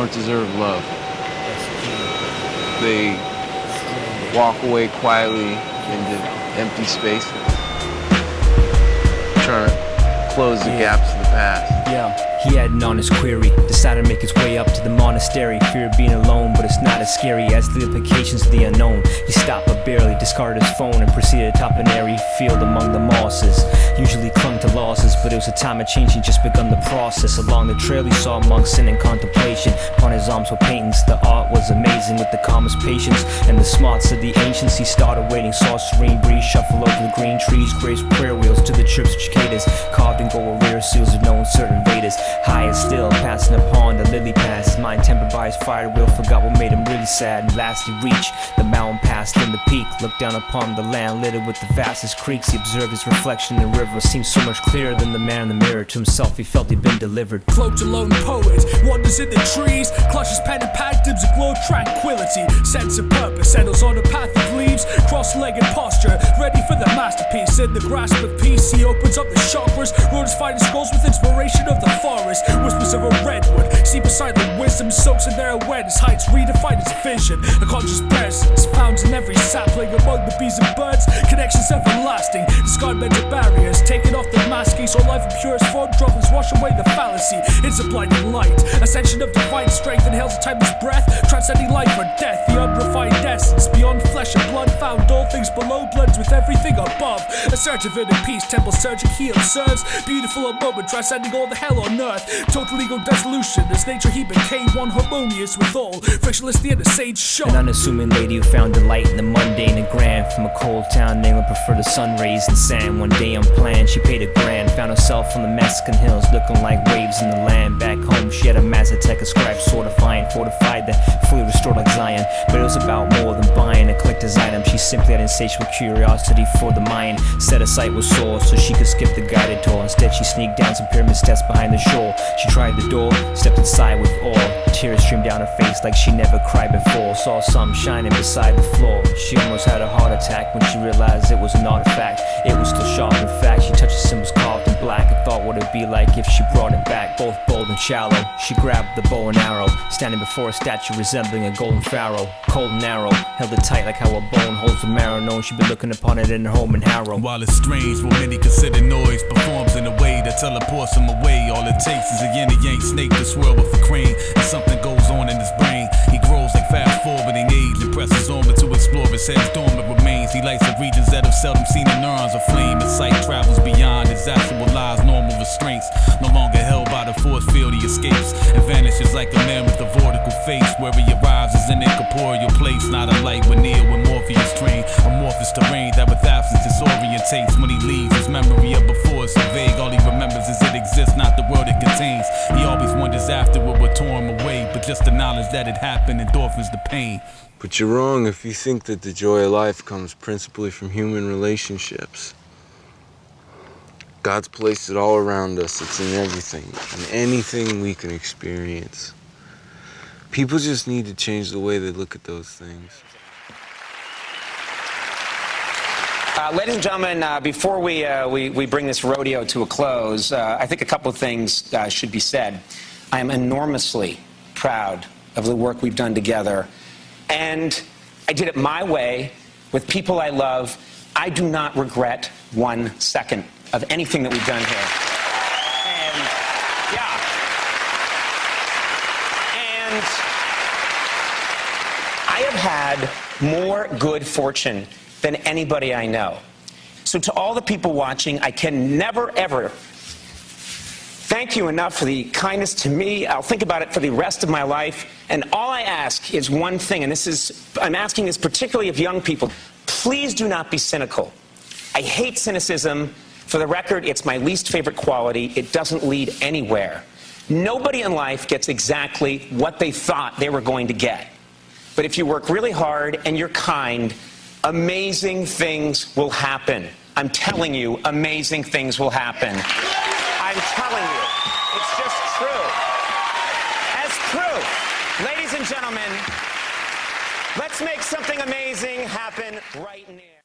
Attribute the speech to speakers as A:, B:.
A: don't deserve love. They walk away quietly into empty spaces, trying to close the gaps of the past.
B: He had an honest query, decided to make his way up to the monastery. Fear of being alone, but it's not as scary as the implications of the unknown. He stopped but barely, discarded his phone and proceeded atop an airy field among the mosses. Usually clung to losses, but it was a time of change, he'd just begun the process. Along the trail he saw monks sitting in contemplation. Upon his arms were paintings, the art was amazing. With the calmest patience and the smarts of the ancients, he started waiting, saw a serene breeze shuffle over the green trees. Graced prayer wheels to the chirps of cicadas, carved in gold rare seals of known certain Vedas. High and still, passing upon the lily pass, his mind tempered by his fire wheel, forgot what made him really sad. And last he reached the mountain, passed in the peak, looked down upon the land littered with the vastest creeks. He observed his reflection in the river, seemed so much clearer than the man in the mirror. To himself he felt he'd been delivered.
C: Cloaked alone poet, wanders in the trees, clutches pen and pad, dims a glow tranquility. Sense of purpose, settles on a path of leaves, cross-legged posture, ready for the masterpiece. In the grasp of peace, he opens up the chakras, wrote his finest scrolls with inspiration of the forest. Whispers of a redwood, see beside the wisdom, soaks in their awareness, heights redefine his vision. A conscious presence found in every sapling, among the bees and birds, connections everlasting. Discard mental barriers, taking off the masking, so life in purest form, droplets wash away the fallacy. It's a blinding light, ascension of divine strength, inhales a timeless breath, transcending life or death. The unrefined essence, beyond flesh and blood, found all things below, blends with everything above. Assertive in peace, temple surging, he observes, beautiful a moment, transcending all the hell on earth. Total ego dissolution, as nature he became one harmonious with all, frictionless the inner sage show.
B: An unassuming lady who found delight in the mundane and grand. From a cold town, England preferred the sun rays and sand. One day unplanned, she paid a grand, found herself on the Mexican hills, looking like waves in the land. Back home, she had a Mazatec scribe, fortified that fully restored like Zion. But it was about more than buying a collector's item. She simply had insatiable curiosity for the mind. Set her sight was sore, so she could skip the guided tour. Instead, she sneaked down some pyramid steps behind the shore. She tried the door, stepped inside with awe. Tears streamed down her face like she never cried before. Saw something shining beside the floor. She almost had a heart attack when she realized it was an artifact. It was still sharp in fact. She touched the symbols carved in black and thought what it'd be like if she brought it back. Both bold and shallow, she grabbed the bow and arrow, standing before a statue resembling a golden pharaoh. Cold and narrow, held it tight like how a bone holds the marrow, knowing she'd been looking upon it in her home in Harrow.
D: While it's strange what many consider noise, performs in a way that teleports him away. All it takes is a yin and yang snake to swirl with a crane, and something goes on in his brain. He grows like fast forwarding age and presses on to explore his head's dormant remains. He lights up regions that have seldom seen in neurons aflame. His sight travels beyond his actualized normal restraints. No longer held by the force field, he escapes and vanishes like a man with a vortical face. Where he arrives is an incorporeal place, not unlike when Neo and Morpheus train. Amorphous terrain that with absence disorientates. When he leaves, his memory of before is so vague. All he remembers is it exists, not the world it contains. He always wonders afterward what tore him away, but just the knowledge that it happened endorphins the pain.
A: But you're wrong if you think that the joy of life comes principally from human relationships. God's placed it all around us. It's in everything, in anything we can experience. People just need to change the way they look at those things.
E: Ladies and gentlemen, before we bring this rodeo to a close, I think a couple of things should be said. I am enormously proud of the work we've done together. And I did it my way, with people I love. I do not regret 1 second of anything that we've done here. And, yeah. And I have had more good fortune than anybody I know. So to all the people watching, I can never, ever thank you enough for the kindness to me. I'll think about it for the rest of my life. And all I ask is one thing, and I'm asking this particularly of young people. Please do not be cynical. I hate cynicism. For the record, it's my least favorite quality. It doesn't lead anywhere. Nobody in life gets exactly what they thought they were going to get. But if you work really hard and you're kind, amazing things will happen. I'm telling you, amazing things will happen. I'm telling you, it's just true. As proof, ladies and gentlemen, let's make something amazing happen right now.